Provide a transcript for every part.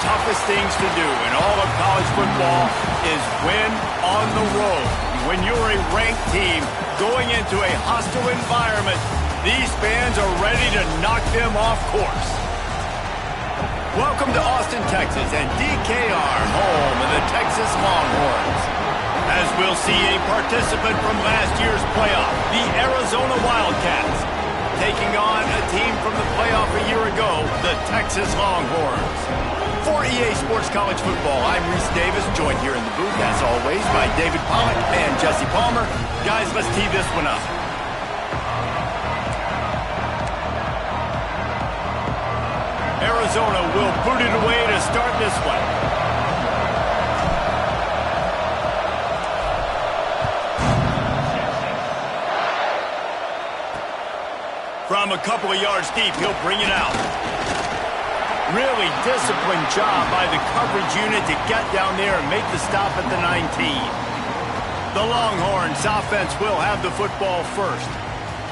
toughest things to do in all of college football is win on the road. When you're a ranked team going into a hostile environment, these fans are ready to knock them off course. Welcome to Austin, Texas, and DKR, home of the Texas Longhorns. As we'll see a participant from last year's playoff, the Arizona Wildcats, taking on a team from the playoff a year ago, the Texas Longhorns. For EA Sports College Football, I'm Reese Davis, joined here in the booth, as always, by David Pollack and Jesse Palmer. Guys, let's tee this one up. Arizona will boot it away to start this one. From a couple of yards deep, he'll bring it out. Really disciplined job by the coverage unit to get down there and make the stop at the 19. The Longhorns offense will have the football first.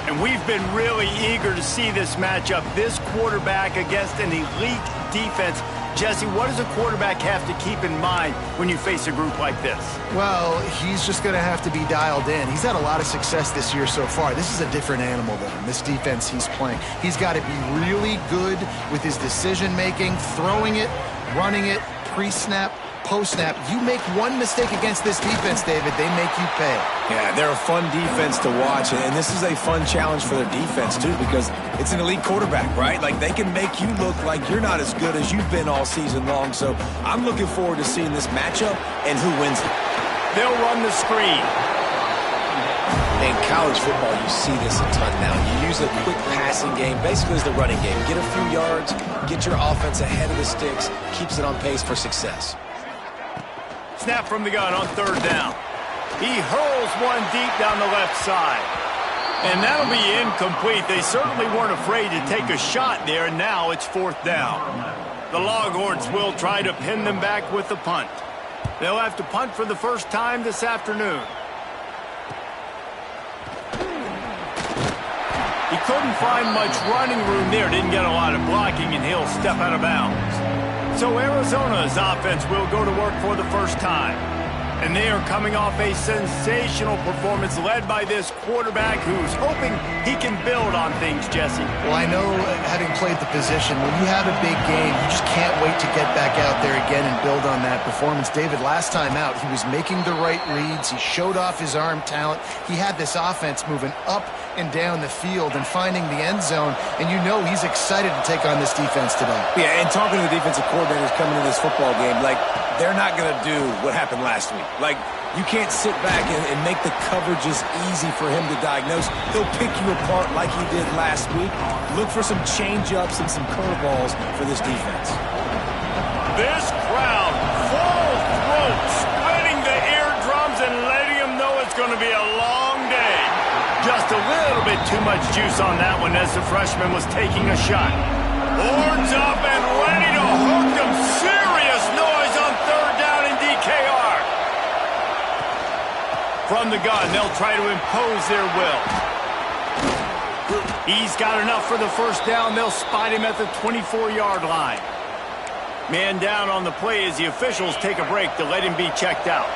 And we've been really eager to see this matchup, this quarterback against an elite defense. Jesse, what does a quarterback have to keep in mind when you face a group like this? Well, he's just going to have to be dialed in. He's had a lot of success this year so far. This is a different animal than him, this defense he's playing. He's got to be really good with his decision-making, throwing it, running it, pre-snap, post-snap. You make one mistake against this defense, David, they make you pay. Yeah, they're a fun defense to watch, and this is a fun challenge for their defense, too, because it's an elite quarterback, right? Like, they can make you look like you're not as good as you've been all season long, so I'm looking forward to seeing this matchup and who wins it. They'll run the screen. In college football, you see this a ton now. You use a quick passing game, basically as the running game. Get a few yards, get your offense ahead of the sticks, keeps it on pace for success. Snap from the gun on third down. He hurls one deep down the left side. And that'll be incomplete. They certainly weren't afraid to take a shot there, and now it's fourth down. The Longhorns will try to pin them back with the punt. They'll have to punt for the first time this afternoon. He couldn't find much running room there, didn't get a lot of blocking, and he'll step out of bounds. So Arizona's offense will go to work for the first time. And they are coming off a sensational performance led by this quarterback who's hoping he can build on things, Jesse. Well, I know, having played the position, when you have a big game, you just can't wait to get back out there again and build on that performance. David, last time out, he was making the right reads. He showed off his arm talent. He had this offense moving up and down the field and finding the end zone, and you know he's excited to take on this defense today. Yeah, and talking to the defensive coordinators coming to this football game, like, they're not going to do what happened last week. Like, you can't sit back and make the coverages easy for him to diagnose. He'll pick you apart like he did last week. Look for some change-ups and some curveballs for this defense. This crowd, full throat, splitting the eardrums and letting them know it's going to be a long day. Just a little bit too much juice on that one as the freshman was taking a shot. Horns up and ready to hook them. Serious noise on third down in DKR. From the gun, they'll try to impose their will. He's got enough for the first down. They'll spot him at the 24-yard line. Man down on the play as the officials take a break to let him be checked out.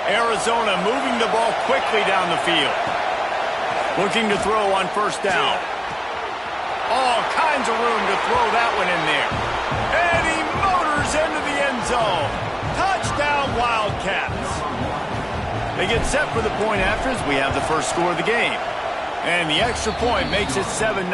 Arizona moving the ball quickly down the field. Looking to throw on first down. All kinds of room to throw that one in there. And he motors into the end zone. Touchdown, Wildcats. They get set for the point after as we have the first score of the game. And the extra point makes it 7-0.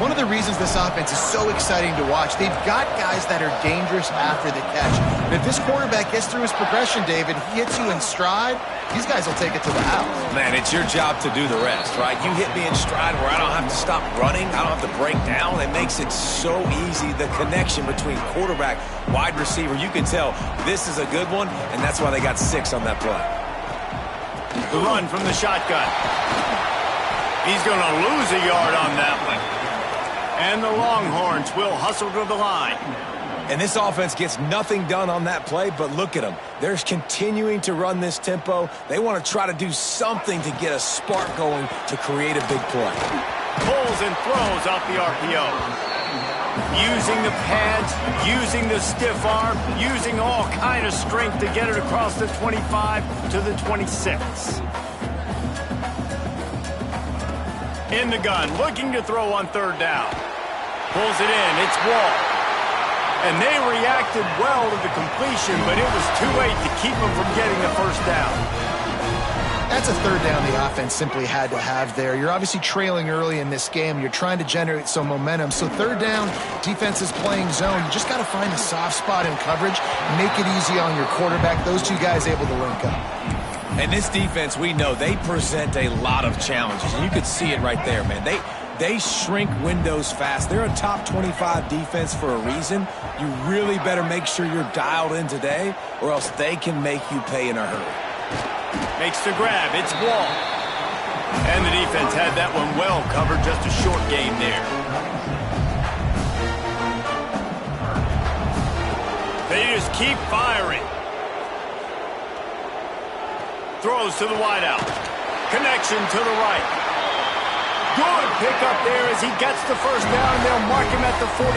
One of the reasons this offense is so exciting to watch, they've got guys that are dangerous after the catch. And if this quarterback gets through his progression, David, he hits you in stride, these guys will take it to the house. Man, it's your job to do the rest, right? You hit me in stride where I don't have to stop running. I don't have to break down. It makes it so easy, the connection between quarterback, wide receiver. You can tell this is a good one, and that's why they got 6 on that play. The run from the shotgun. He's going to lose a yard on that one. And the Longhorns will hustle to the line. And this offense gets nothing done on that play, but look at them. They're continuing to run this tempo. They want to try to do something to get a spark going to create a big play. Pulls and throws off the RPO. Using the pads, using the stiff arm, using all kind of strength to get it across the 25 to the 26. In the gun, looking to throw on third down. Pulls it in, it's Wall. And they reacted well to the completion, but it was too late to keep them from getting the first down. That's a third down the offense simply had to have there. You're obviously trailing early in this game. You're trying to generate some momentum. So third down, defense is playing zone. You just got to find a soft spot in coverage, make it easy on your quarterback. Those two guys able to link up. And this defense, we know, they present a lot of challenges. And you could see it right there, man. They shrink windows fast. They're a top 25 defense for a reason. You really better make sure you're dialed in today, or else they can make you pay in a hurry. Makes the grab, it's Wall. And the defense had that one well covered, just a short game there. They just keep firing. Throws to the wideout. Connection to the right. Good pickup there as he gets the first down, and they'll mark him at the 48.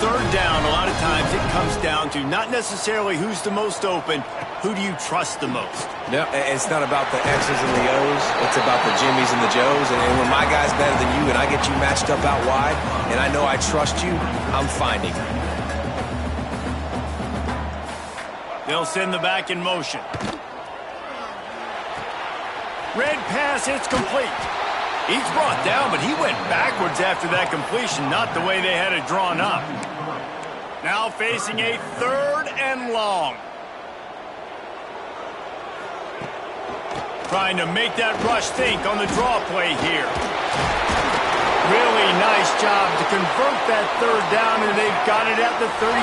Third down, a lot of times it comes down to not necessarily who's the most open, who do you trust the most? No, it's not about the X's and the O's. It's about the Jimmies and the Joes. And when my guy's better than you and I get you matched up out wide and I know I trust you, I'm finding you. They'll send the back in motion. Red pass, it's complete. He's brought down, but he went backwards after that completion, not the way they had it drawn up. Now facing a third and long. Trying to make that rush think on the draw play here. Really nice job to convert that third down, and they've got it at the 33.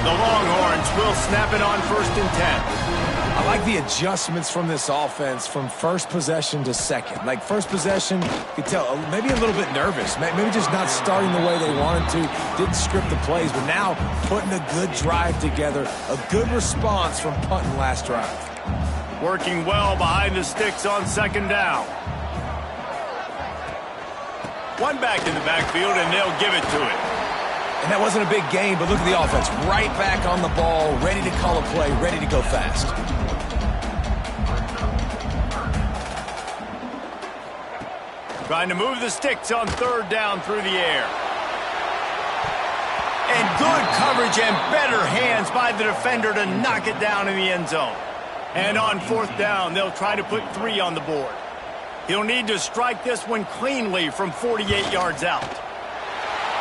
The Longhorns will snap it on 1st and 10. I like the adjustments from this offense from first possession to second. Like first possession, you could tell maybe a little bit nervous. Maybe just not starting the way they wanted to. Didn't script the plays, but now putting a good drive together. A good response from punting last drive. Working well behind the sticks on 2nd down. One back in the backfield, and they'll give it to it. And that wasn't a big gain, but look at the offense. Right back on the ball, ready to call a play, ready to go fast. Trying to move the sticks on 3rd down through the air. And good coverage and better hands by the defender to knock it down in the end zone. And on 4th down, they'll try to put 3 on the board. He'll need to strike this one cleanly from 48 yards out.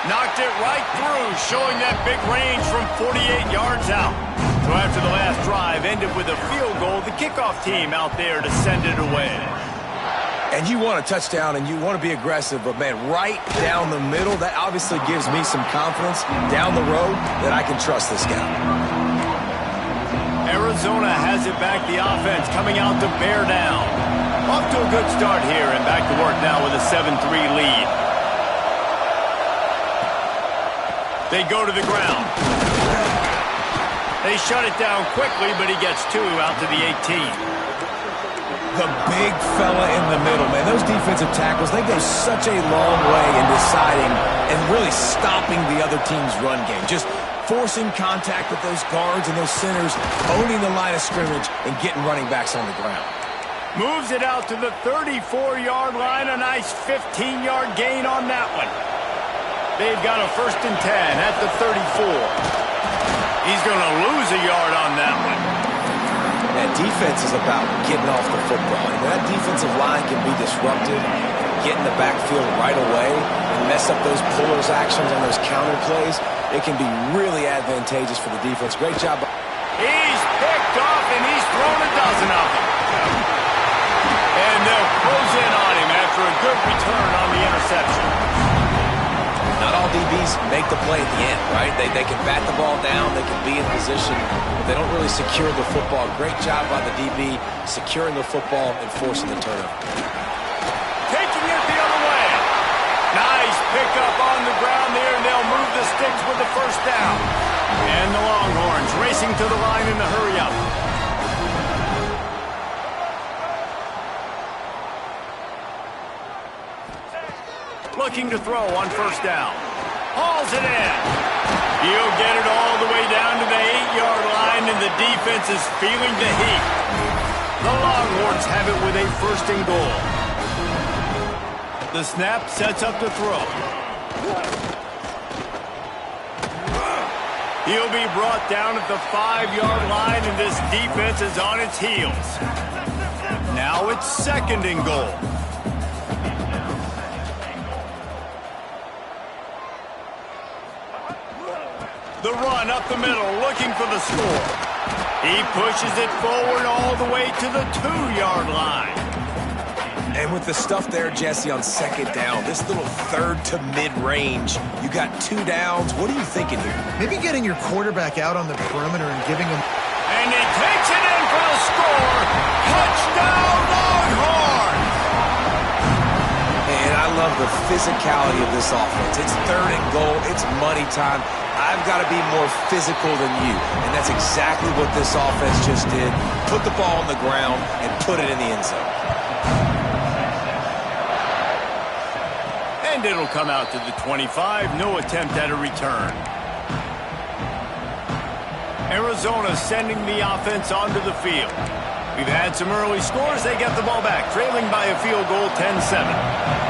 Knocked it right through, showing that big range from 48 yards out. So after the last drive ended with a field goal, the kickoff team out there to send it away. And you want a touchdown and you want to be aggressive, but man, right down the middle, that obviously gives me some confidence down the road that I can trust this guy. Arizona has it back, the offense coming out to bear down. Off to a good start here and back to work now with a 7-3 lead. They go to the ground. They shut it down quickly, but he gets 2 out to the 18. The big fella in the middle, man. Those defensive tackles, they go such a long way in deciding and really stopping the other team's run game. Just forcing contact with those guards and those centers, owning the line of scrimmage, and getting running backs on the ground. Moves it out to the 34-yard line. A nice 15-yard gain on that one. They've got a 1st and 10 at the 34. He's going to lose a yard on that one. That defense is about getting off the football. And that defensive line can be disruptive, get in the backfield right away, and mess up those pullers actions on those counter plays. It can be really advantageous for the defense. Great job. He's picked off, and he's thrown a dozen of them. And they'll close in on him after a good return on the interception. Not all DBs make the play at the end, right? They can bat the ball down, they can be in position, but they don't really secure the football. Great job by the DB securing the football and forcing the turnover. Taking it the other way. Nice pickup on the ground there, and they'll move the sticks with the 1st down. And the Longhorns racing to the line in the hurry-up. looking to throw on first down. Hauls it in. He'll get it all the way down to the 8-yard line, and the defense is feeling the heat. The Longhorns have it with a first and goal. The snap sets up the throw. He'll be brought down at the 5-yard line, and this defense is on its heels. Now it's second and goal. The run up the middle, looking for the score. He pushes it forward all the way to the 2-yard line. And with the stuff there, Jesse, on second down, this little third to mid-range, you got 2 downs. What are you thinking here? Maybe getting your quarterback out on the perimeter and giving him... And he takes it in for the score. Touchdown, Longhorns! And I love the physicality of this offense. It's third and goal. It's money time. I've got to be more physical than you. And that's exactly what this offense just did. Put the ball on the ground and put it in the end zone. And it'll come out to the 25. No attempt at a return. Arizona sending the offense onto the field. We've had some early scores. They get the ball back, trailing by a field goal, 10-7.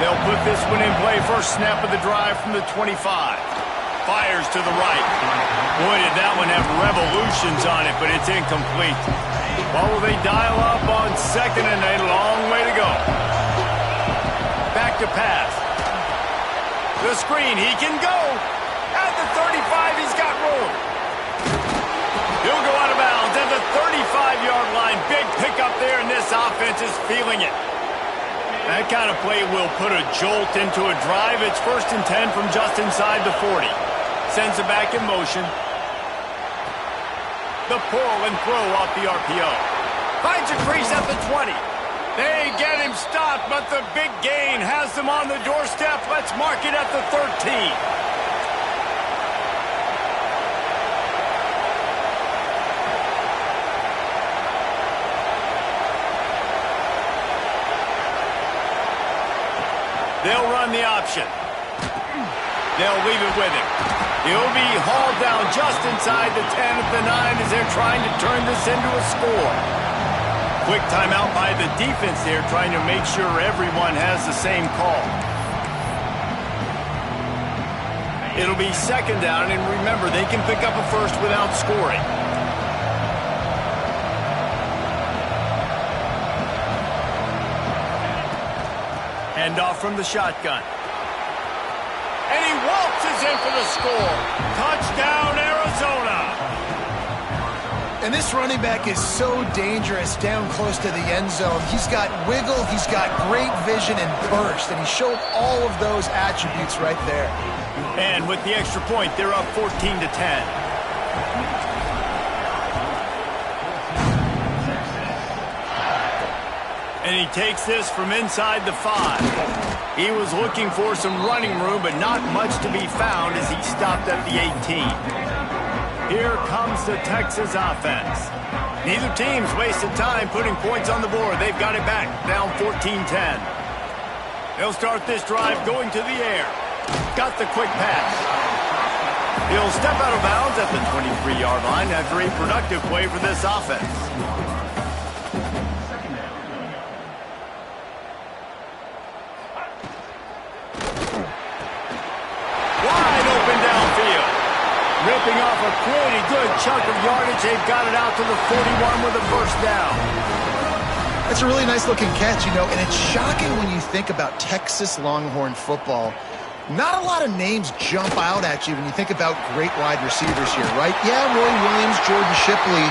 They'll put this one in play. First snap of the drive from the 25. Fires to the right. Boy, did that one have revolutions on it, but it's incomplete. Well, will they dial up on second, and a long way to go. Back to pass. The screen, he can go. At the 35, he's got room. He'll go out of bounds at the 35-yard line. Big pickup there, and this offense is feeling it. That kind of play will put a jolt into a drive. It's first and 10 from just inside the 40. Sends it back in motion. The pull and throw off the RPO. Finds a crease at the 20. They get him stopped, but the big gain has them on the doorstep. Let's mark it at the 13. They'll run the option. They'll leave it with him. He'll be hauled down just inside the 10 at the 9 as they're trying to turn this into a score. Quick timeout by the defense there, trying to make sure everyone has the same call. It'll be second down, and remember, they can pick up a first without scoring. Handoff from the shotgun. And he waltzes in for the score. Touchdown, Arizona. And this running back is so dangerous down close to the end zone. He's got wiggle, he's got great vision and burst, and he showed all of those attributes right there. And with the extra point, they're up 14-10. And he takes this from inside the 5. He was looking for some running room, but not much to be found as he stopped at the 18. Here comes the Texas offense. Neither team's wasted time putting points on the board. They've got it back, down 14-10. They'll start this drive going to the air. Got the quick pass. He'll step out of bounds at the 23-yard line after a productive play for this offense. Ripping off a pretty good chunk of yardage. They've got it out to the 41 with a first down. That's a really nice-looking catch, you know, and it's shocking when you think about Texas Longhorn football. Not a lot of names jump out at you when you think about great wide receivers here, right? Yeah, Roy Williams, Jordan Shipley,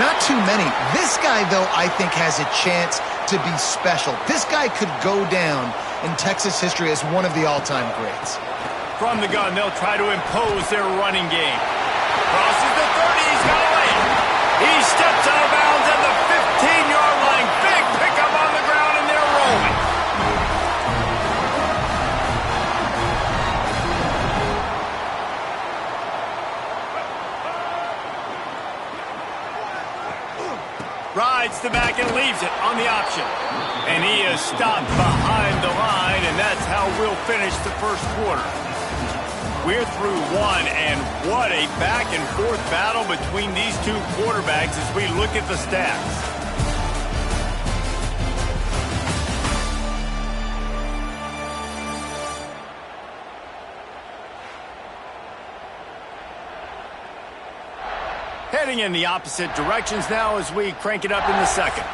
not too many. This guy, though, I think has a chance to be special. This guy could go down in Texas history as one of the all-time greats. From the gun, they'll try to impose their running game. Crosses the 30, he's got a lane. He steps out of bounds at the 15-yard line. Big pickup on the ground, and they're rolling. Rides the back and leaves it on the option. And he is stopped behind the line, and that's how we'll finish the first quarter. We're through one, and what a back-and-forth battle between these two quarterbacks as we look at the stats. Heading in the opposite directions now as we crank it up in the second.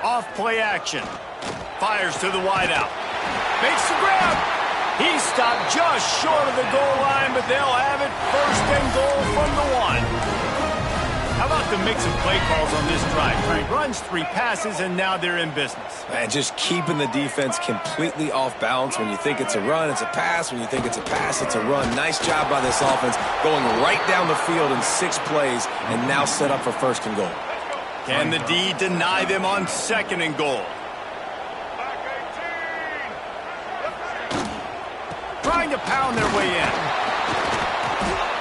Off play action. Fires to the wideout. Makes the grab. He stopped just short of the goal line, but they'll have it first and goal from the one. How about the mix of play calls on this drive? 3 runs, 3 passes, and now they're in business. Man, just keeping the defense completely off balance. When you think it's a run, it's a pass. When you think it's a pass, it's a run. Nice job by this offense, going right down the field in 6 plays, and now set up for first and goal. Can the D deny them on second and goal? Trying to pound their way in.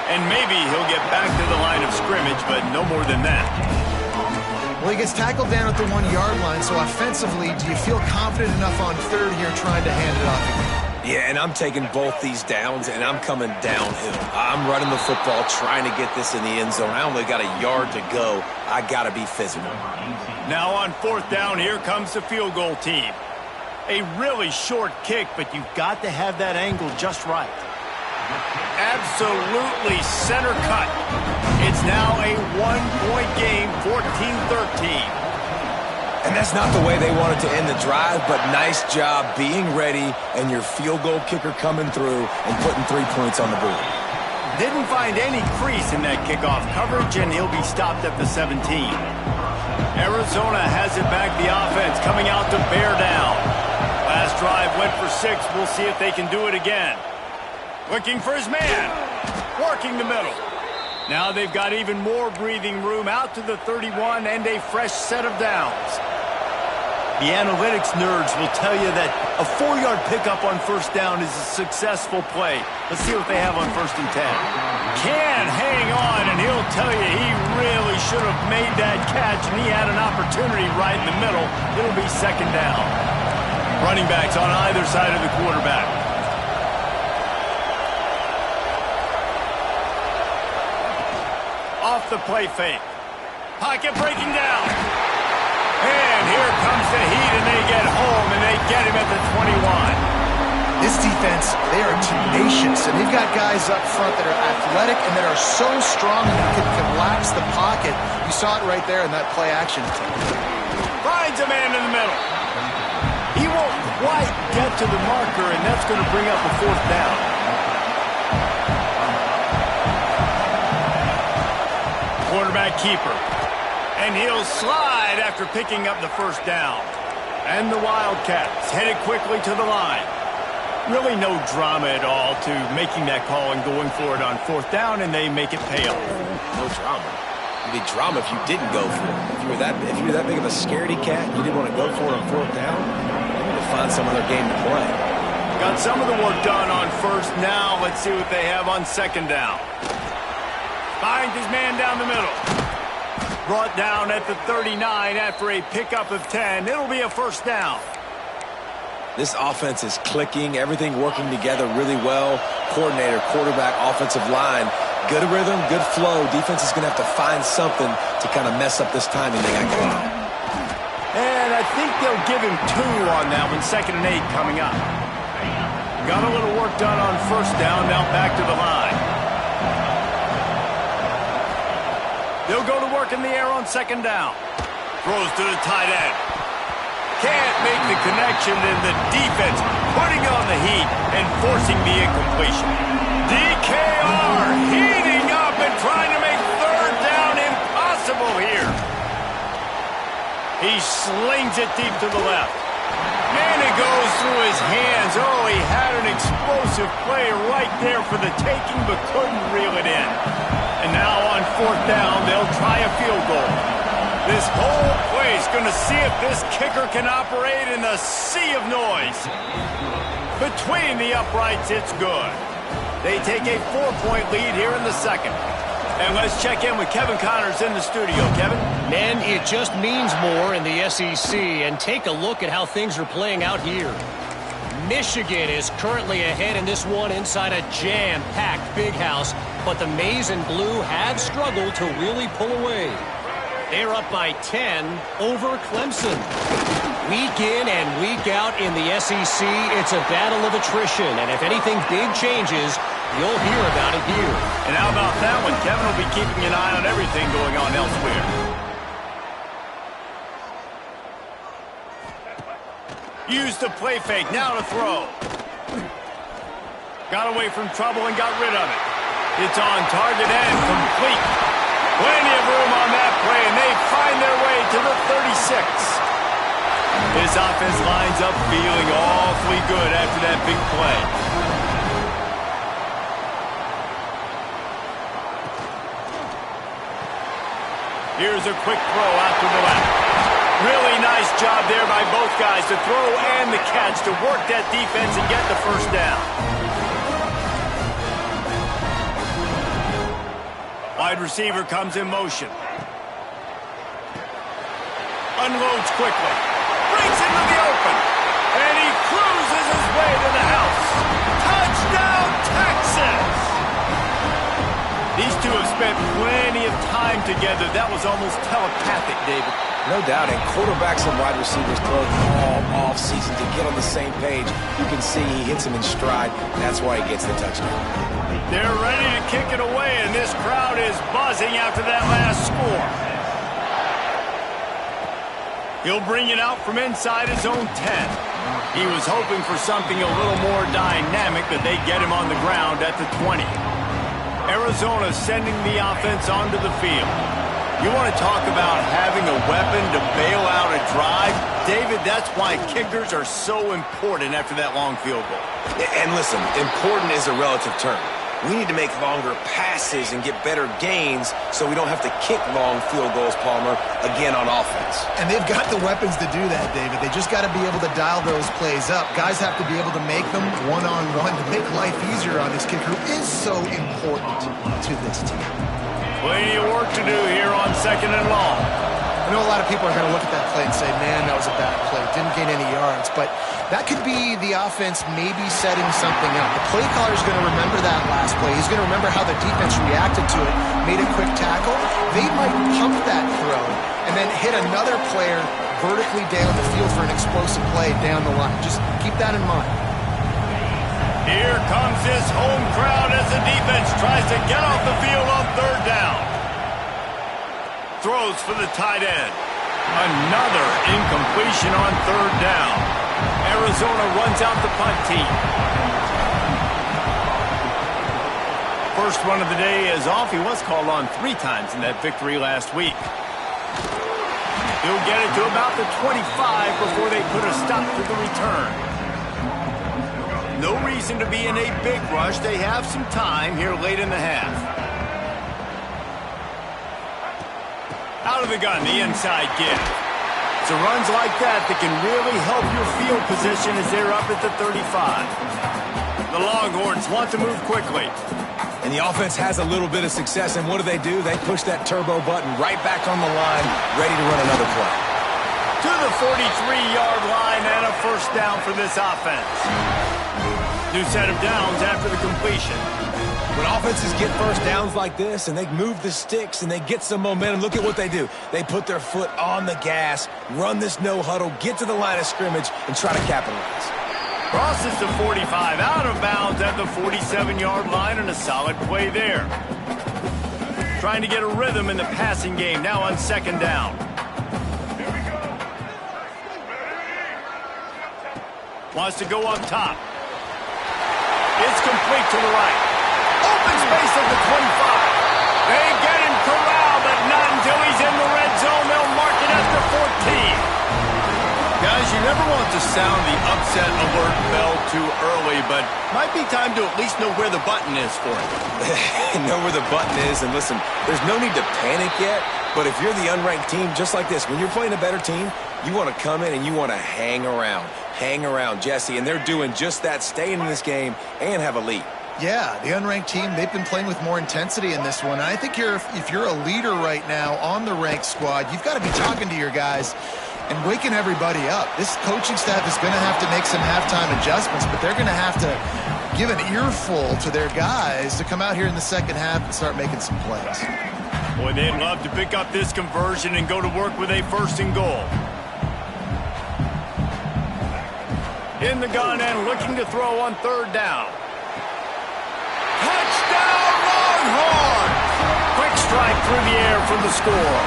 And maybe he'll get back to the line of scrimmage, but no more than that. Well, he gets tackled down at the 1-yard line, so offensively, do you feel confident enough on third here trying to hand it off again? Yeah, and I'm taking both these downs, and I'm coming downhill. I'm running the football, trying to get this in the end zone. I only got a yard to go. I got to be physical. Now on fourth down, here comes the field goal team. A really short kick, but you've got to have that angle just right. Absolutely center cut. It's now a 1-point game, 14-13. And that's not the way they wanted to end the drive, but nice job being ready and your field goal kicker coming through and putting 3 points on the board. Didn't find any crease in that kickoff coverage, and he'll be stopped at the 17. Arizona has it back, the offense coming out to bear down. Last drive went for 6. We'll see if they can do it again. Looking for his man. Working the middle. Now they've got even more breathing room out to the 31 and a fresh set of downs. The analytics nerds will tell you that a 4-yard pickup on first down is a successful play. Let's see what they have on first and 10. Can hang on, and he'll tell you he really should have made that catch, and he had an opportunity right in the middle. It'll be second down. Running backs on either side of the quarterback. Off the play fake. Pocket breaking down. And here comes the heat, and they get home, and they get him at the 21. This defense, they are tenacious, and they've got guys up front that are athletic and that are so strong and can collapse the pocket. You saw it right there in that play action. Finds a man in the middle. He won't quite get to the marker, and that's going to bring up a fourth down. Quarterback keeper. And he'll slide after picking up the first down. And the Wildcats headed quickly to the line. Really no drama at all to making that call and going for it on fourth down, and they make it pay off. No drama. It'd be drama if you didn't go for it. If you were that big of a scaredy cat, you didn't want to go for it on fourth down, you need to find some other game to play. Got some of the work done on first. Now let's see what they have on second down. Finds his man down the middle. Brought down at the 39 after a pickup of 10. It'll be a first down. This offense is clicking, everything working together really well. Coordinator, quarterback, offensive line. Good rhythm, good flow. Defense is going to have to find something to kind of mess up this timing they got going on. And I think they'll give him 2 on that one. 2nd and 8 coming up. Got a little work done on first down. Now back to the line. They'll go to work in the air on second down. Throws to the tight end. Can't make the connection, and the defense putting on the heat and forcing the incompletion. DKR heating up and trying to make third down impossible here. He slings it deep to the left. And it goes through his hands. Oh, he had an explosive play right there for the taking, but couldn't reel it in. And now on fourth down, they'll try a field goal. This whole place He's going to see if this kicker can operate in the sea of noise. Between the uprights, it's good. They take a 4-point lead here in the second. And let's check in with Kevin Connors in the studio. Kevin? Man, it just means more in the SEC. And take a look at how things are playing out here. Michigan is currently ahead in this one inside a jam-packed big house. But the Maize and Blue have struggled to really pull away. They're up by 10 over Clemson. Week in and week out in the SEC, it's a battle of attrition. And if anything big changes, you'll hear about it here. And how about that one? Kevin will be keeping an eye on everything going on elsewhere. Use the play fake. Now to throw. Got away from trouble and got rid of it. It's on target and complete. Plenty of room on that play, and they find their way to the 36. This offense lines up feeling awfully good after that big play. Here's a quick throw out to the left. Really nice job there by both guys to throw and the catch to work that defense and get the first down. Wide receiver comes in motion. Unloads quickly. Brings into the open. And he cruises his way to the house. Touchdown, Texas! These two have spent plenty of time together. That was almost telepathic, David. No doubt, and quarterbacks and wide receivers throw all off-season to get on the same page. You can see he hits him in stride. That's why he gets the touchdown. They're ready to kick it away, and this crowd is buzzing after that last score. He'll bring it out from inside his own 10. He was hoping for something a little more dynamic, but they get him on the ground at the 20. Arizona sending the offense onto the field. You want to talk about having a weapon to bail out a drive? David, that's why kickers are so important after that long field goal. And listen, important is a relative term. We need to make longer passes and get better gains so we don't have to kick long field goals, Palmer, again on offense. And they've got the weapons to do that, David. They just got to be able to dial those plays up. Guys have to be able to make them one-on-one to make life easier on this kicker, who is so important to this team. Plenty of work to do here on 2nd and long. I know a lot of people are going to look at that play and say, man, that was a bad play. Didn't gain any yards. But that could be the offense maybe setting something up. The play caller is going to remember that last play. He's going to remember how the defense reacted to it, made a quick tackle. They might pump that throw and then hit another player vertically down the field for an explosive play down the line. Just keep that in mind. Here comes this home crowd as the defense tries to get off the field on 3rd down. Throws for the tight end. Another incompletion on 3rd down. Arizona runs out the punt team. First run of the day is off. He was called on 3 times in that victory last week. He'll get it to about the 25 before they put a stop to the return. No reason to be in a big rush. They have some time here late in the half. Out of the gun, the inside give. It's a runs like that that can really help your field position as they're up at the 35. The Longhorns want to move quickly. And the offense has a little bit of success, and what do? They push that turbo button right back on the line, ready to run another play. To the 43-yard line and a first down for this offense. New set of downs after the completion. When offenses get first downs like this and they move the sticks and they get some momentum, look at what they do. They put their foot on the gas, run this no huddle, get to the line of scrimmage, and try to capitalize. Crosses the 45, out of bounds at the 47-yard line, and a solid play there. Trying to get a rhythm in the passing game, now on 2nd down. Wants to go up top. It's complete to the right. Open space at the 25. They get him corralled, but not until he's in the red zone. They'll mark it after 14. Guys, you know Never want to sound the upset alert bell too early, but might be time to at least know where the button is for it. Know where the button is, and listen, there's no need to panic yet, but if you're the unranked team, just like this, when you're playing a better team, you want to come in and you want to hang around. Hang around, Jesse, and they're doing just that, staying in this game and have a lead. Yeah, the unranked team, they've been playing with more intensity in this one. And I think if you're a leader right now on the ranked squad, you've got to be talking to your guys and waking everybody up. This coaching staff is going to have to make some halftime adjustments, but they're going to have to give an earful to their guys to come out here in the second half and start making some plays. Boy, they'd love to pick up this conversion and go to work with a first and goal. In the gun and looking to throw on third down. Touchdown, Longhorns! Quick strike through the air from the score.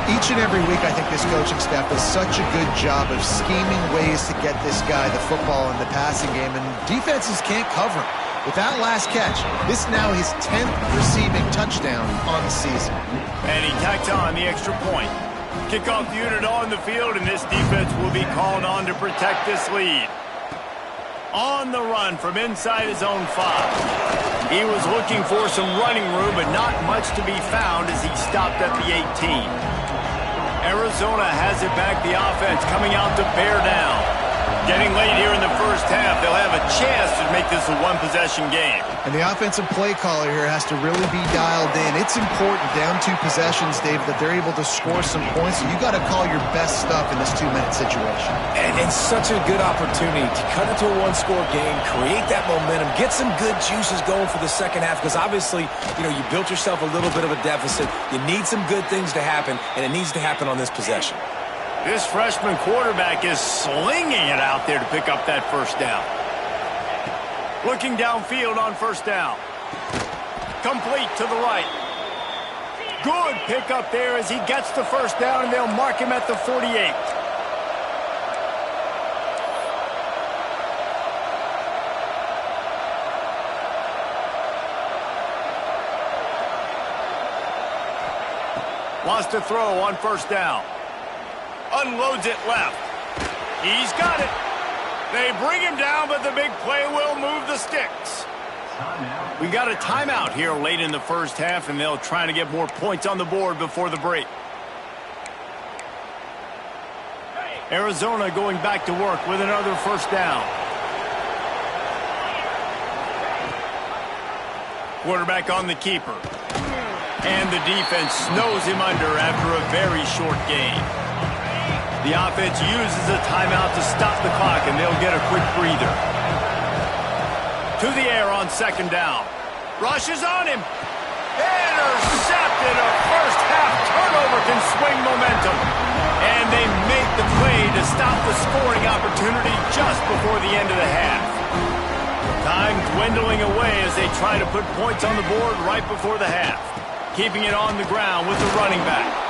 Each and every week, I think this coaching staff does such a good job of scheming ways to get this guy the football in the passing game, and defenses can't cover him. With that last catch, this is now his 10th receiving touchdown on the season. And he tacks on the extra point. Kickoff unit on the field, and this defense will be called on to protect this lead. On the run from inside his own 5. He was looking for some running room, but not much to be found as he stopped at the 18. Arizona has it back, the offense coming out to bear down. Getting late here in the first half, they'll have a chance to make this a one-possession game. And the offensive play caller here has to really be dialed in. It's important, down 2 possessions, Dave, that they're able to score some points. So you got to call your best stuff in this 2-minute situation. And it's such a good opportunity to cut into a one-score game, create that momentum, get some good juices going for the second half, because obviously, you built yourself a little bit of a deficit. You need some good things to happen, and it needs to happen on this possession. This freshman quarterback is slinging it out there to pick up that first down. Looking downfield on first down. Complete to the right. Good pickup there as he gets the first down, and they'll mark him at the 48. Wants to throw on first down. Unloads it left. He's got it. They bring him down, but the big play will move the sticks. We got a timeout here late in the first half, and they'll try to get more points on the board before the break. Arizona going back to work with another first down. Quarterback on the keeper. And the defense snows him under after a very short game. The offense uses a timeout to stop the clock, and they'll get a quick breather. To the air on second down. Rushes on him. Intercepted. A first-half turnover can swing momentum. And they make the play to stop the scoring opportunity just before the end of the half. Time dwindling away as they try to put points on the board right before the half. Keeping it on the ground with the running back.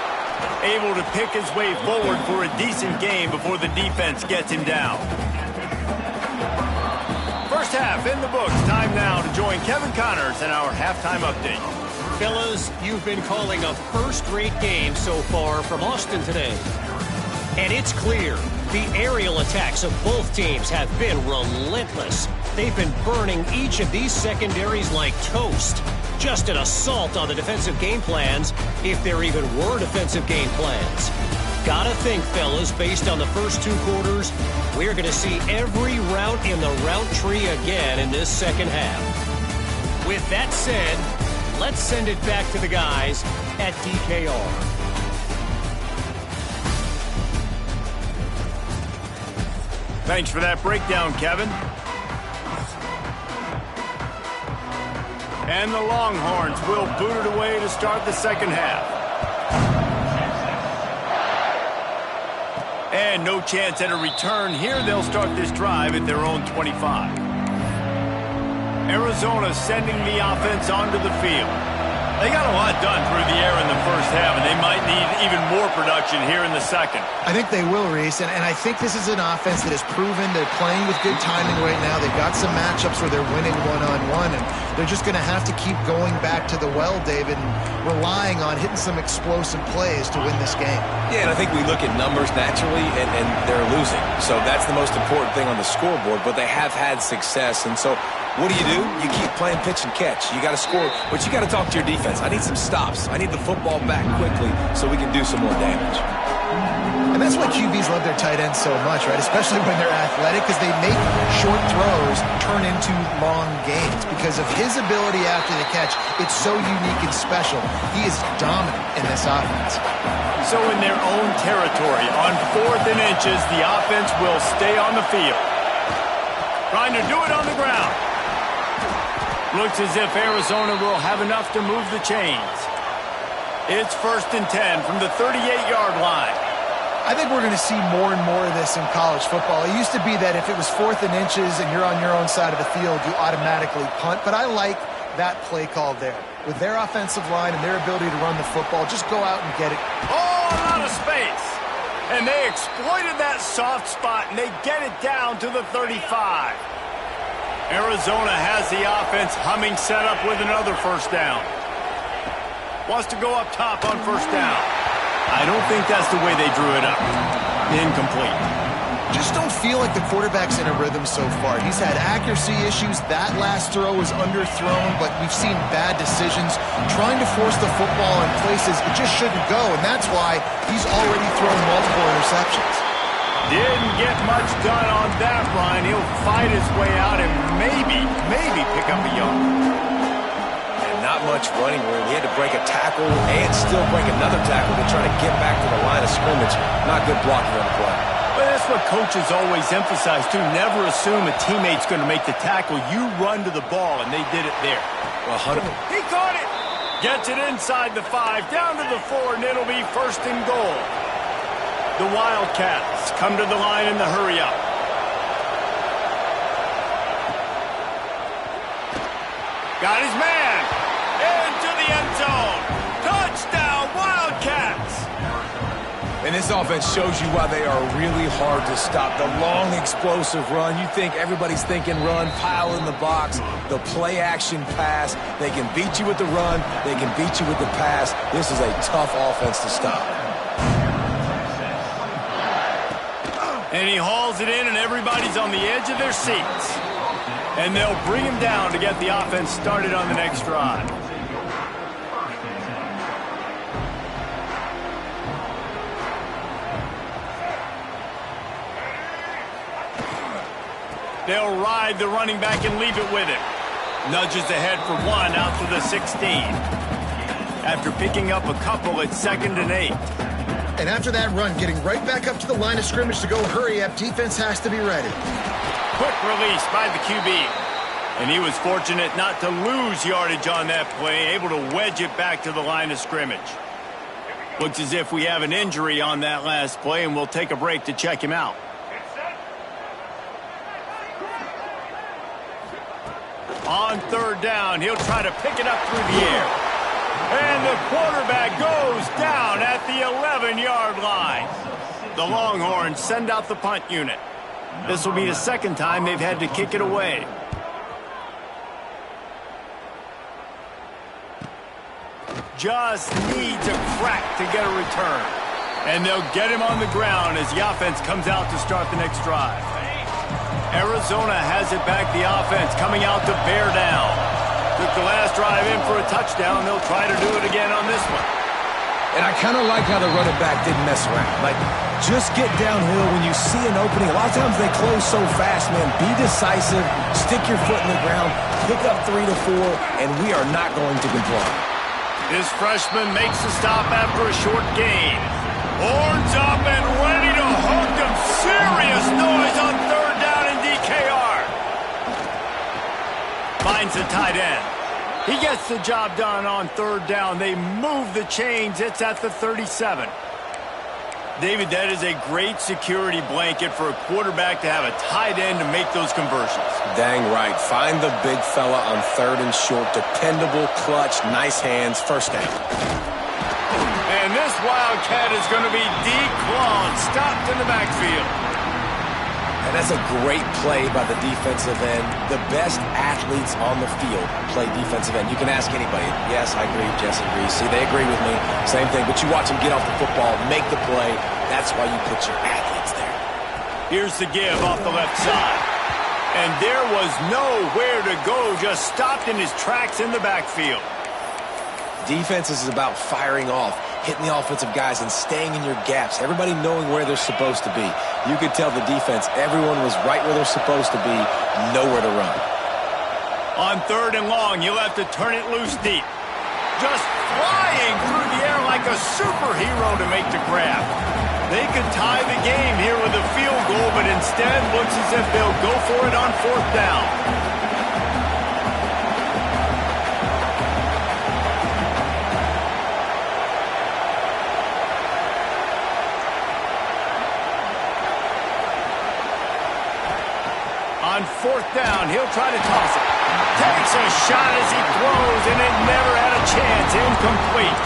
Able to pick his way forward for a decent game before the defense gets him down. First half in the books. Time now to join Kevin Connors in our halftime update. Fellas, you've been calling a first-rate game so far from Austin today. And it's clear, the aerial attacks of both teams have been relentless. They've been burning each of these secondaries like toast. Just an assault on the defensive game plans, if there even were defensive game plans. Gotta think, fellas, based on the first 2 quarters, we're going to see every route in the route tree again in this second half. With that said, let's send it back to the guys at DKR. Thanks for that breakdown, Kevin. And the Longhorns will boot it away to start the second half. And no chance at a return here. They'll start this drive at their own 25. Arizona sending the offense onto the field. They got a lot done through the air in the first half, and they might need even more more production here in the second. I think they will, Reese, and I think this is an offense that has proven they're playing with good timing right now. They've got some matchups where they're winning one-on-one, and they're just going to have to keep going back to the well, David, and relying on hitting some explosive plays to win this game. Yeah, and I think we look at numbers naturally, and they're losing. So that's the most important thing on the scoreboard, but they have had success, and so what do? You keep playing pitch and catch. You got to score, but you got to talk to your defense. I need some stops. I need the football back quickly so we can do some more damage. And that's why QBs love their tight ends so much, right? Especially when they're athletic, because they make short throws turn into long gains. Because of his ability after the catch, it's so unique and special. He is dominant in this offense. So in their own territory, on 4th and inches, the offense will stay on the field. Trying to do it on the ground. Looks as if Arizona will have enough to move the chains. It's 1st and 10 from the 38-yard line. I think we're going to see more and more of this in college football. It used to be that if it was 4th and inches and you're on your own side of the field, you automatically punt. But I like that play call there. With their offensive line and their ability to run the football, just go out and get it. Oh, a lot of space. And they exploited that soft spot, and they get it down to the 35. Arizona has the offense humming, set up with another 1st down. Wants to go up top on 1st down. I don't think that's the way they drew it up. Incomplete. Just don't feel like the quarterback's in a rhythm so far. He's had accuracy issues. That last throw was underthrown, but we've seen bad decisions. Trying to force the football in places it just shouldn't go, and that's why he's already thrown multiple interceptions. Didn't get much done on that run. He'll fight his way out and maybe pick up a yard. And not much running room. He had to break a tackle and still break another tackle to try to get back to the line of scrimmage. Not good blocking on the play. Well, that's what coaches always emphasize, too. Never assume a teammate's going to make the tackle. You run to the ball, and they did it there. Well, he caught it. Gets it inside the 5, down to the 4, and it'll be 1st and goal. The Wildcats come to the line in the hurry-up. Got his man. Into the end zone. Touchdown, Wildcats. And this offense shows you why they are really hard to stop. The long, explosive run. You think everybody's thinking run, pile in the box. The play-action pass. They can beat you with the run. They can beat you with the pass. This is a tough offense to stop. And he hauls it in, and everybody's on the edge of their seats. And they'll bring him down to get the offense started on the next drive. They'll ride the running back and leave it with him. Nudges ahead for 1 out to the 16. After picking up a couple, it's 2nd and 8. And after that run, getting right back up to the line of scrimmage to go hurry up, defense has to be ready. Quick release by the QB. And he was fortunate not to lose yardage on that play, able to wedge it back to the line of scrimmage. Looks as if we have an injury on that last play, and we'll take a break to check him out. On 3rd down, he'll try to pick it up through the air. And the quarterback goes down at the 11-yard line. The Longhorns send out the punt unit. This will be the 2nd time they've had to kick it away. Just needs a crack to get a return. And they'll get him on the ground as the offense comes out to start the next drive. Arizona has it back, the offense coming out to bear down. Took the last drive in for a touchdown. They'll try to do it again on this one. And I kind of like how the running back didn't mess around. Like, just get downhill when you see an opening. A lot of times they close so fast, man. Be decisive, stick your foot in the ground, pick up 3 to 4, and we are not going to comply. This freshman makes the stop after a short gain. Horns up and ready to hook them. Serious noise on 3rd down in DKR. Finds the tight end. He gets the job done on 3rd down. They move the chains. It's at the 37. David, that is a great security blanket for a quarterback to have a tight end to make those conversions. Dang right. Find the big fella on 3rd and short. Dependable, clutch, nice hands, 1st down. And this Wildcat is going to be declawed, stopped in the backfield. And that's a great play by the defensive end. The best athletes on the field play defensive end. You can ask anybody. Yes, I agree. Jesse agrees. See, they agree with me. Same thing. But you watch them get off the football, make the play. That's why you put your athletes there. Here's the give off the left side. And there was nowhere to go, just stopped in his tracks in the backfield. Defense is about firing off, hitting the offensive guys and staying in your gaps. Everybody knowing where they're supposed to be. You could tell the defense, everyone was right where they're supposed to be, nowhere to run. On 3rd and long, you'll have to turn it loose deep. Just flying through the air like a superhero to make the grab. They could tie the game here with a field goal, but instead looks as if they'll go for it on 4th down. On 4th down, he'll try to toss it. Takes a shot as he throws, and it never had a chance. Incomplete.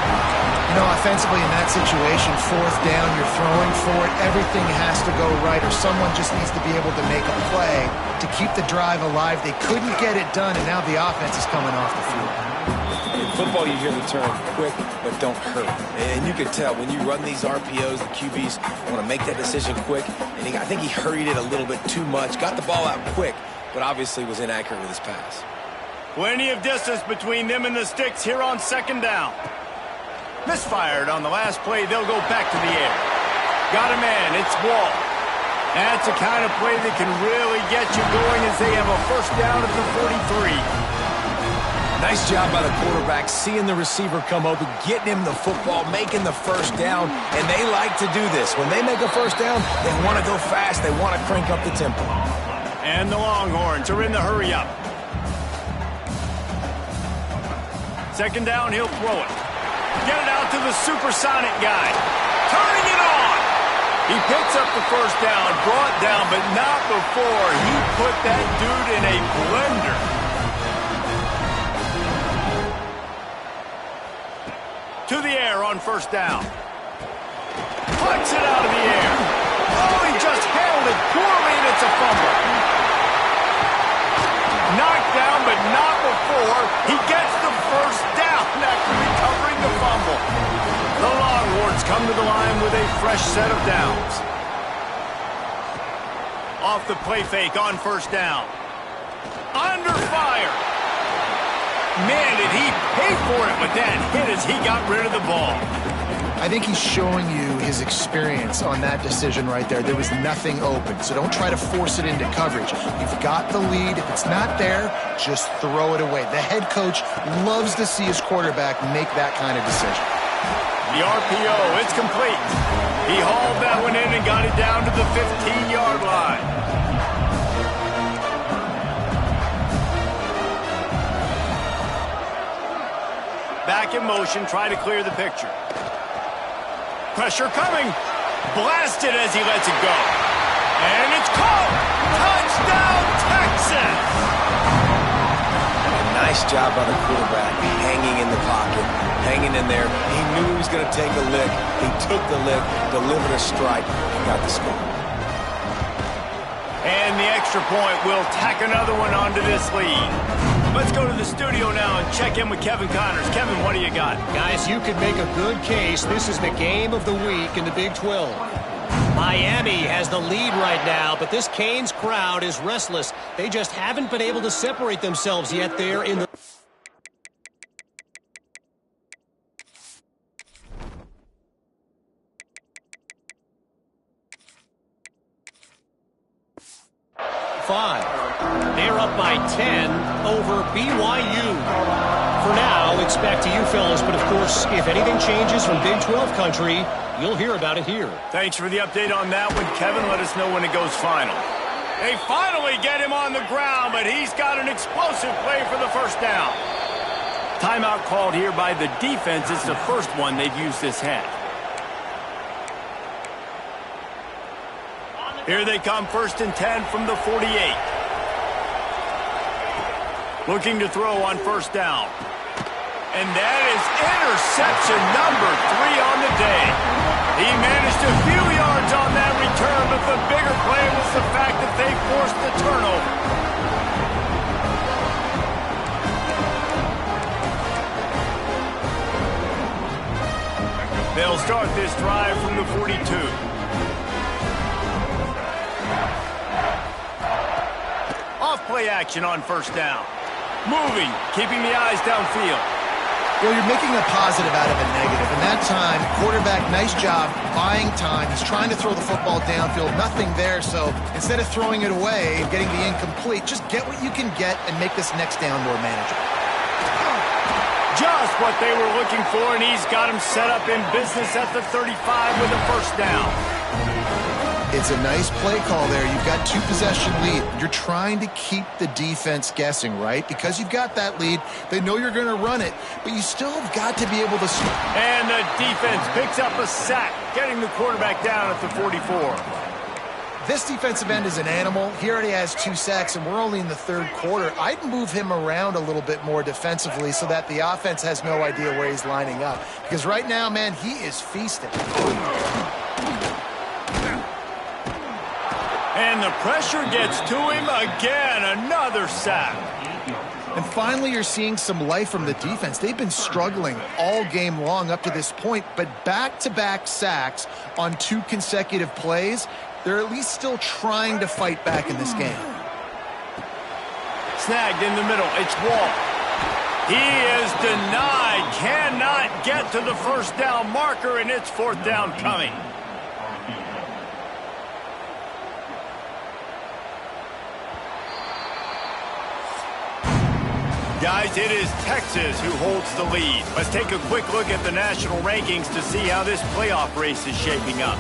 You know, offensively in that situation, 4th down, you're throwing for it. Everything has to go right, or someone just needs to be able to make a play to keep the drive alive. They couldn't get it done, and now the offense is coming off the field. In football, you hear the term quick, but don't hurt. And you can tell when you run these RPOs, the QBs want to make that decision quick. And I think he hurried it a little bit too much, got the ball out quick, but obviously was inaccurate with his pass. Plenty of distance between them and the sticks here on 2nd down. Misfired on the last play. They'll go back to the air. Got a man. It's Wall. That's the kind of play that can really get you going as they have a 1st down at the 43. Nice job by the quarterback, seeing the receiver come open, getting him the football, making the 1st down, and they like to do this. When they make a 1st down, they want to go fast. They want to crank up the tempo. And the Longhorns are in the hurry-up. 2nd down, he'll throw it. Get it out to the supersonic guy. Turning it on. He picks up the 1st down, brought down, but not before he put that dude in a blender. To the air on 1st down. Flicks it out of the air. Oh, he just handled it poorly, and it's a fumble. Knocked down, but not before he gets the 1st down after recovering the fumble. The Longhorns come to the line with a fresh set of downs. Off the play fake on 1st down. Under fire. Man, did he pay for it with that hit as he got rid of the ball. I think he's showing you his experience on that decision right there. There was nothing open, so don't try to force it into coverage. You've got the lead. If it's not there, just throw it away. The head coach loves to see his quarterback make that kind of decision. The RPO, it's complete. He hauled that one in and got it down to the 15-yard line. Back in motion, try to clear the picture. Pressure coming. Blasted as he lets it go. And it's caught. Touchdown, Texas! A nice job by the quarterback, hanging in the pocket, hanging in there. He knew he was going to take a lick. He took the lick, delivered a strike, and got the score. And the extra point will tack another one onto this lead. Let's go to the studio now and check in with Kevin Connors. Kevin, what do you got? Guys, you could make a good case. This is the game of the week in the Big 12. Miami has the lead right now, but this Canes crowd is restless. They just haven't been able to separate themselves yet there in the... They're up by 10 over BYU. For now, it's back to you fellas, but of course, if anything changes from Big 12 country, you'll hear about it here. Thanks for the update on that one, Kevin. Let us know when it goes final. They finally get him on the ground, but he's got an explosive play for the 1st down. Timeout called here by the defense. It's the first one they've used this half. Here they come, 1st and 10 from the 48. Looking to throw on 1st down. And that is interception number 3 on the day. He managed a few yards on that return, but the bigger play was the fact that they forced the turnover. They'll start this drive from the 42. Off play action on first down. Moving, keeping the eyes downfield. Well, you're making a positive out of a negative. And that time, quarterback, nice job buying time. He's trying to throw the football downfield. Nothing there, so instead of throwing it away and getting the incomplete, just get what you can get and make this next down more manageable. Just what they were looking for, and he's got him set up in business at the 35 with a first down. It's a nice play call there. You've got 2-possession lead. You're trying to keep the defense guessing, right? Because you've got that lead, they know you're going to run it, but you still have got to be able to... And the defense picks up a sack, getting the quarterback down at the 44. This defensive end is an animal. He already has 2 sacks, and we're only in the 3rd quarter. I'd move him around a little bit more defensively so that the offense has no idea where he's lining up. Because right now, man, he is feasting. And the pressure gets to him again. Another sack. And finally, you're seeing some life from the defense. They've been struggling all game long up to this point, but back-to-back sacks on 2 consecutive plays, they're at least still trying to fight back in this game. Snagged in the middle. It's Wall. He is denied. Cannot get to the first down marker, and it's 4th down coming. Guys, it is Texas who holds the lead. Let's take a quick look at the national rankings to see how this playoff race is shaping up.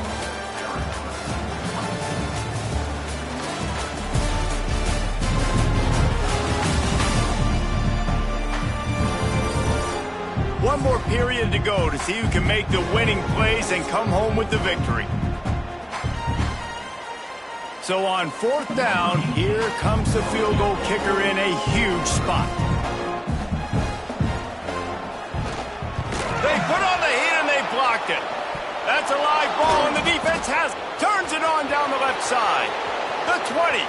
One more period to go to see who can make the winning plays and come home with the victory. So on 4th down, here comes the field goal kicker in a huge spot. They put on the heat and they blocked it. That's a live ball and the defense turns it on down the left side. The 20.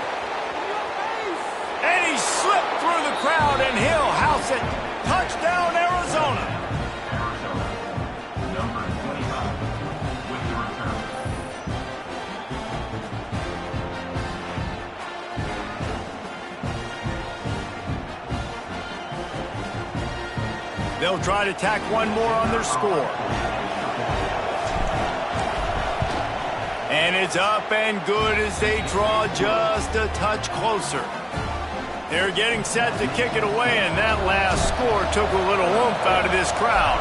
And he slipped through the crowd and he'll house it. Touchdown, Arizona. Number 25 with the return. They'll try to tack one more on their score. And it's up and good as they draw just a touch closer. They're getting set to kick it away, and that last score took a little oomph out of this crowd.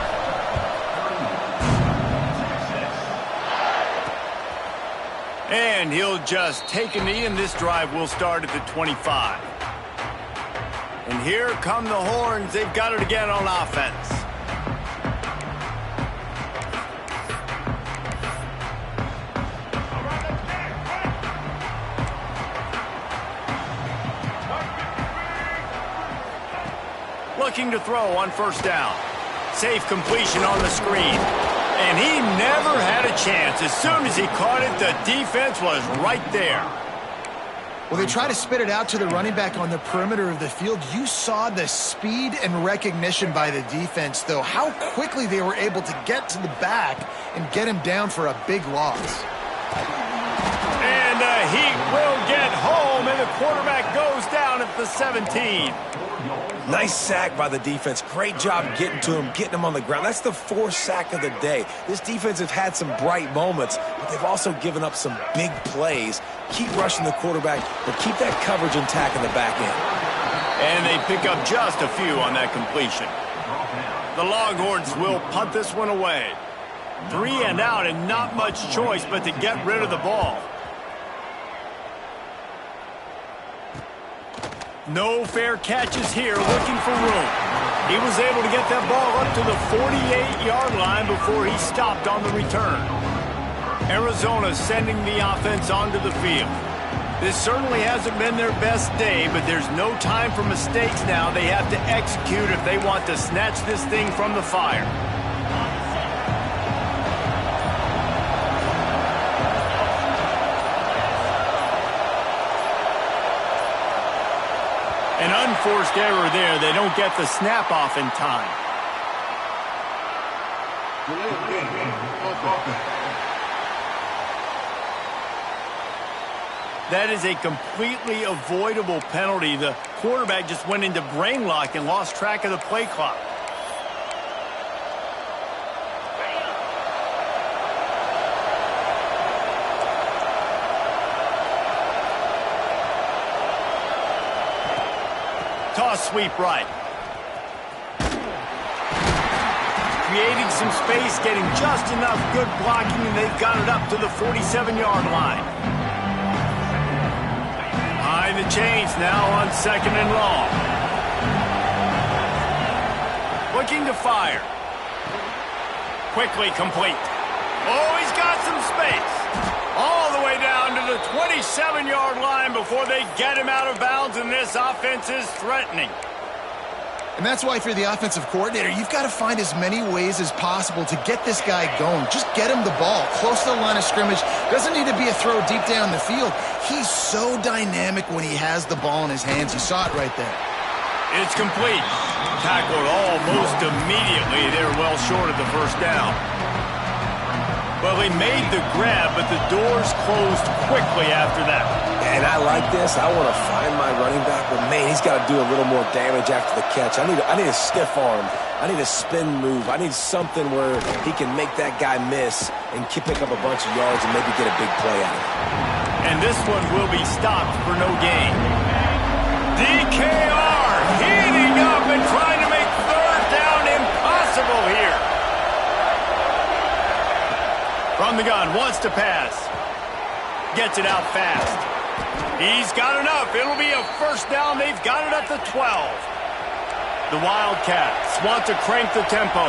And he'll just take a knee, and this drive will start at the 25. And here come the horns. They've got it again on offense. Looking to throw on first down. Safe completion on the screen. And he never had a chance. As soon as he caught it, the defense was right there. Well, they try to spit it out to the running back on the perimeter of the field. You saw the speed and recognition by the defense, though, how quickly they were able to get to the back and get him down for a big loss. And the Heat will get home, and the quarterback goes down at the 17. Nice sack by the defense. Great job getting to him, getting him on the ground. That's the 4th sack of the day. This defense has had some bright moments, but they've also given up some big plays. Keep rushing the quarterback, but keep that coverage intact in the back end. And they pick up just a few on that completion. The Longhorns will punt this one away. 3 and out, and not much choice but to get rid of the ball. No fair catches here, looking for room. He was able to get that ball up to the 48-yard line before he stopped on the return. Arizona sending the offense onto the field. This certainly hasn't been their best day, but there's no time for mistakes now. They have to execute if they want to snatch this thing from the fire. An unforced error there. They don't get the snap off in time. That is a completely avoidable penalty. The quarterback just went into brain lock and lost track of the play clock. Toss sweep right. Creating some space, getting just enough good blocking, and they've got it up to the 47-yard line. Behind the chains now on 2nd and long. Looking to fire. Quickly complete. Oh, he's got some space. All the way down to the 27-yard line before they get him out of bounds, and this offense is threatening. And that's why if you're the offensive coordinator, you've got to find as many ways as possible to get this guy going. Just get him the ball close to the line of scrimmage. Doesn't need to be a throw deep down the field. He's so dynamic when he has the ball in his hands. You saw it right there. It's complete. Tackled almost immediately. They're well short of the first down. Well, they made the grab, but the doors closed quickly after that. And I like this. I want to find my running back, but man, he's got to do a little more damage after the catch. I need a stiff arm. I need a spin move. I need something where he can make that guy miss and pick up a bunch of yards and maybe get a big play out of it. And this one will be stopped for no gain. DKR heating up and trying to make third down impossible here. From the gun, wants to pass. Gets it out fast. He's got enough. It'll be a first down. They've got it at the 12. The Wildcats want to crank the tempo.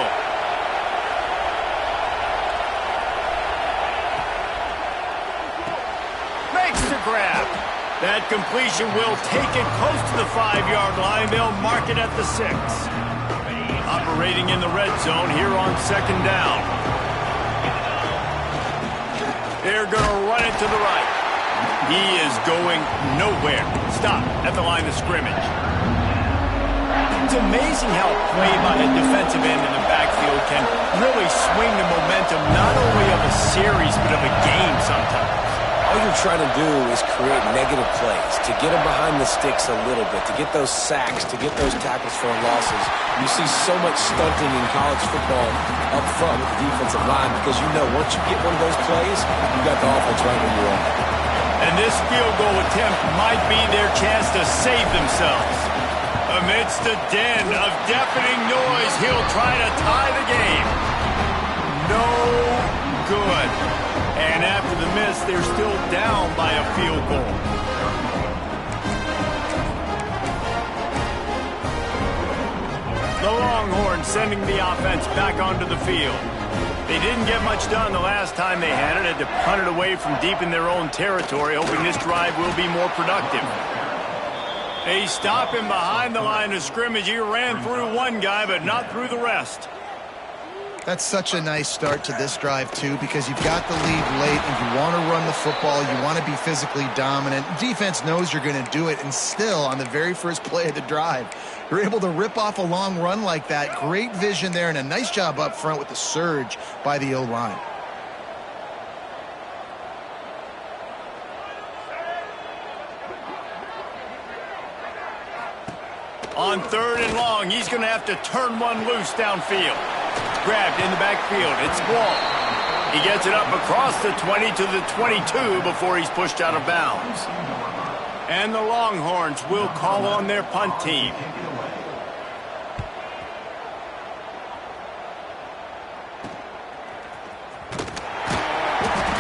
Makes the grab. That completion will take it close to the 5-yard line. They'll mark it at the 6. Operating in the red zone here on 2nd down. They're going to run it to the right. He is going nowhere. Stop at the line of scrimmage. It's amazing how a play by a defensive end in the backfield can really swing the momentum not only of a series but of a game sometimes. All you're trying to do is create negative plays, to get them behind the sticks a little bit, to get those sacks, to get those tackles for losses. You see so much stunting in college football up front with the defensive line because you know once you get one of those plays, you got the offense right where you are. And this field goal attempt might be their chance to save themselves. Amidst a din of deafening noise, he'll try to tie the game. No good. And after the miss, they're still down by a field goal. The Longhorns sending the offense back onto the field. They didn't get much done the last time they had it. Had to punt it away from deep in their own territory, hoping this drive will be more productive. They stop him behind the line of scrimmage. He ran through one guy, but not through the rest. That's such a nice start to this drive, too, because you've got the lead late and you want to run the football. You want to be physically dominant. Defense knows you're going to do it, and still, on the very first play of the drive, you're able to rip off a long run like that. Great vision there, and a nice job up front with the surge by the O-line. On 3rd and long, he's going to have to turn one loose downfield. Grabbed in the backfield. It's Wall. He gets it up across the 20 to the 22 before he's pushed out of bounds. And the Longhorns will call on their punt team.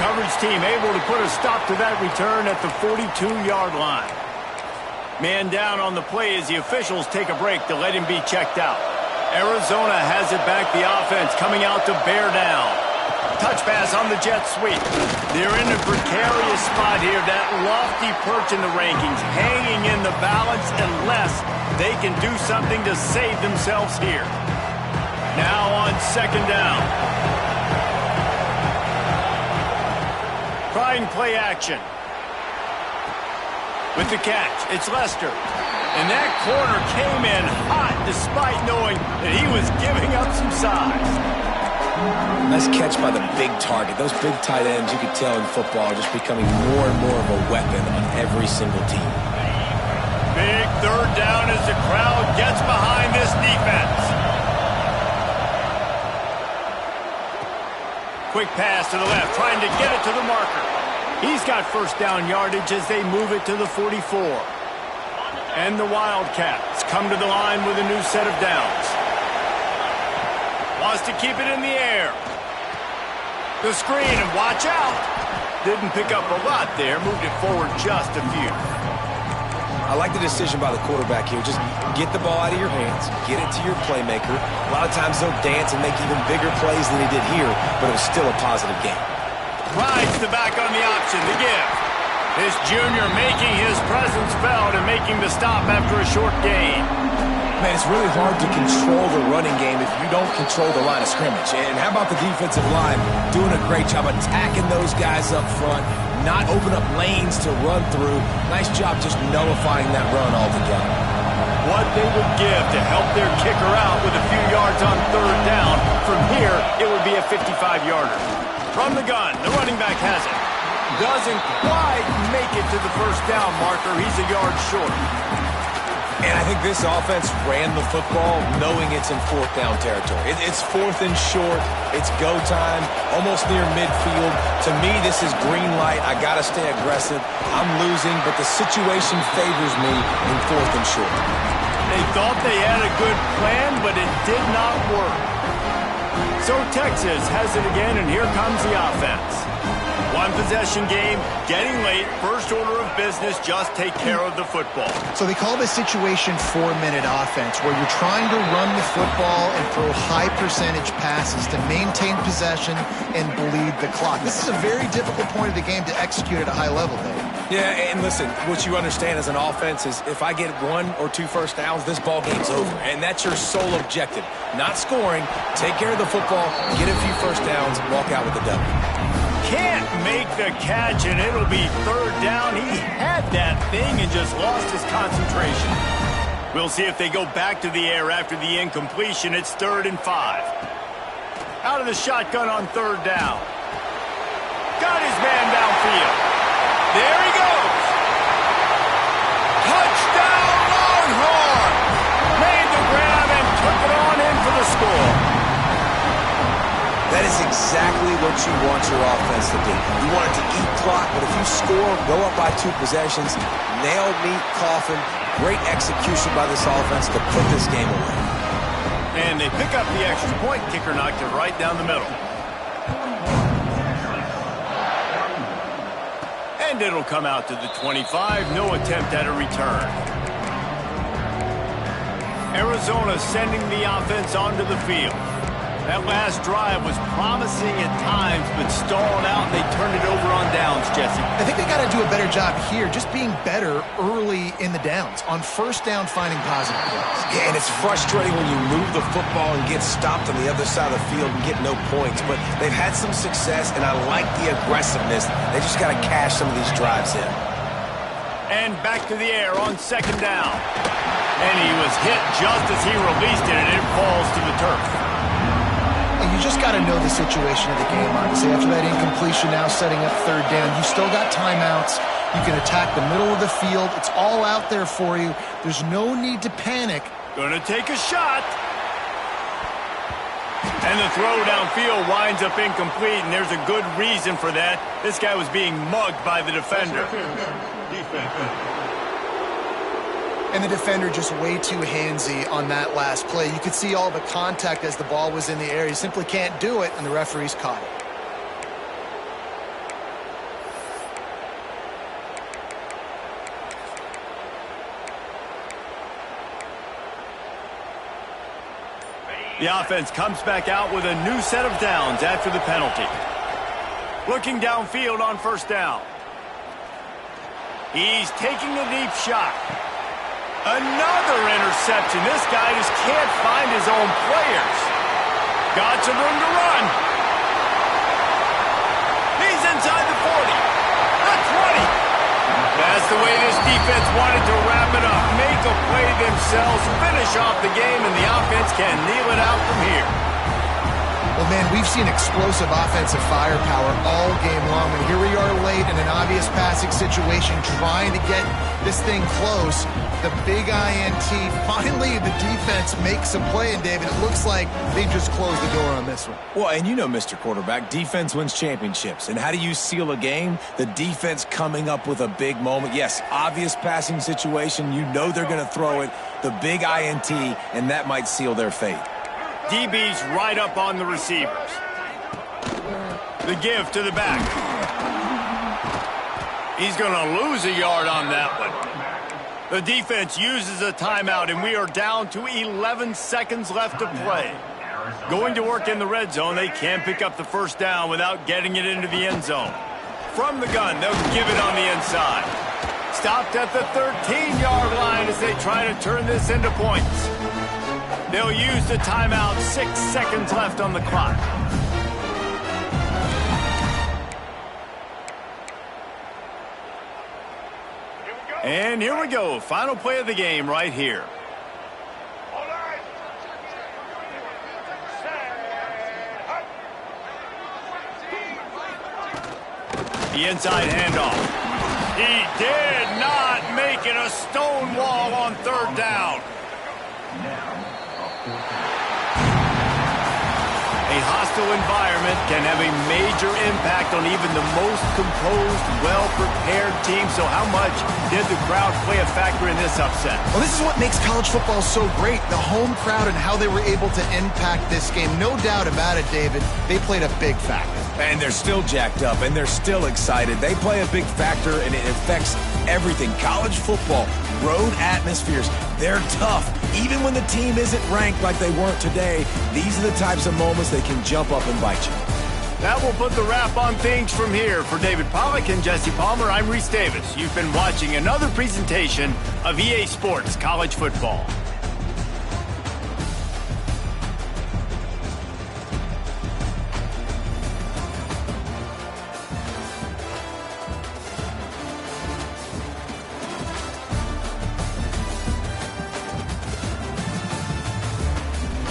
Coverage team able to put a stop to that return at the 42-yard line. Man down on the play as the officials take a break to let him be checked out. Arizona has it back, the offense coming out to bear down. Touch pass on the jet sweep. They're in a precarious spot here. That lofty perch in the rankings, hanging in the balance unless they can do something to save themselves here. Now on second down. Trying play action. With the catch, it's Lester. And that corner came in hot despite knowing that he was giving up some size. Nice catch by the big target. Those big tight ends, you could tell in football, are just becoming more and more of a weapon on every single team. Big third down as the crowd gets behind this defense. Quick pass to the left, trying to get it to the marker. He's got first down yardage as they move it to the 44. And the Wildcats come to the line with a new set of downs. Wants to keep it in the air. The screen, and watch out. Didn't pick up a lot there, moved it forward just a few. I like the decision by the quarterback here. Just get the ball out of your hands, get it to your playmaker. A lot of times they'll dance and make even bigger plays than he did here, but it was still a positive game. Rides the back on the option, the give. This junior making his presence felt and making the stop after a short gain. Man, it's really hard to control the running game if you don't control the line of scrimmage. And how about the defensive line doing a great job attacking those guys up front, not open up lanes to run through. Nice job just nullifying that run altogether. What they would give to help their kicker out with a few yards on third down. From here, it would be a 55-yarder. From the gun, the running back has it. Doesn't quite make it to the first down marker. He's a yard short. And I think this offense ran the football knowing it's in fourth down territory. It's fourth and short. It's go time, almost near midfield. To me, this is green light. I got to stay aggressive. I'm losing, but the situation favors me in fourth and short. They thought they had a good plan, but it did not work. So Texas has it again, and here comes the offense. One possession game, getting late, first order of business, just take care of the football. So they call this situation 4-minute offense, where you're trying to run the football and throw high percentage passes to maintain possession and bleed the clock. This is a very difficult point of the game to execute at a high level, Dave. Yeah, and listen, what you understand as an offense is if I get 1 or 2 first downs, this ball game's over. And that's your sole objective. Not scoring, take care of the football, get a few first downs, walk out with a W. Can't make the catch, and it'll be third down. He had that thing and just lost his concentration. We'll see if they go back to the air after the incompletion. It's 3rd and 5. Out of the shotgun on third down. Got his man downfield. There he goes. Touchdown, Longhorn. Made the grab and took it on in for the score. That is exactly what you want your offense to do. You want it to eat clock, but if you score, go up by 2 possessions, nail, meet, coffin, great execution by this offense to put this game away. And they pick up the extra point. Kicker knocked it right down the middle. And it'll come out to the 25. No attempt at a return. Arizona sending the offense onto the field. That last drive was promising at times, but stalled out, and they turned it over on downs, Jesse. I think they got to do a better job here, just being better early in the downs. On first down, finding positive plays. Yeah, and it's frustrating when you move the football and get stopped on the other side of the field and get no points. But they've had some success, and I like the aggressiveness. They just got to cash some of these drives in. And back to the air on second down. And he was hit just as he released it, and it falls to the turf. You just got to know the situation of the game, obviously. After that incompletion, now setting up third down, you still got timeouts. You can attack the middle of the field. It's all out there for you. There's no need to panic. Gonna take a shot. And the throw downfield winds up incomplete, and there's a good reason for that. This guy was being mugged by the defender. And the defender just way too handsy on that last play. You could see all the contact as the ball was in the air. He simply can't do it, and the referee's caught it. The offense comes back out with a new set of downs after the penalty. Looking downfield on first down. He's taking a deep shot. Another interception. This guy just can't find his own players. Got some room to run. He's inside the 40. The 20. That's the way this defense wanted to wrap it up. Make a play themselves, finish off the game, and the offense can kneel it out from here. Well, man, we've seen explosive offensive firepower all game long, and here we are late in an obvious passing situation trying to get this thing close. The big INT, finally the defense makes a play, and David, it looks like they just closed the door on this one. Well, and you know, Mr. Quarterback, defense wins championships. And how do you seal a game? The defense coming up with a big moment. Yes, obvious passing situation. You know they're going to throw it. The big INT, and that might seal their fate. DB's right up on the receivers. The give to the back. He's going to lose a yard on that one. The defense uses a timeout, and we are down to 11 seconds left to play. Going to work in the red zone, they can't pick up the first down without getting it into the end zone. From the gun, they'll give it on the inside. Stopped at the 13-yard line as they try to turn this into points. They'll use the timeout, 6 seconds left on the clock. And here we go, final play of the game right here. The inside handoff. He did not make it a stone wall on third down. A hostile environment can have a major impact on even the most composed, well-prepared team. So how much did the crowd play a factor in this upset? Well, this is what makes college football so great, the home crowd and how they were able to impact this game. No doubt about it, David. They played a big factor. And they're still jacked up, and they're still excited. They play a big factor, and it affects everything. College football, road atmospheres, they're tough. Even when the team isn't ranked like they weren't today, these are the types of moments they can jump up and bite you. That will put the wrap on things from here. For David Pollack and Jesse Palmer, I'm Reese Davis. You've been watching another presentation of EA Sports College Football.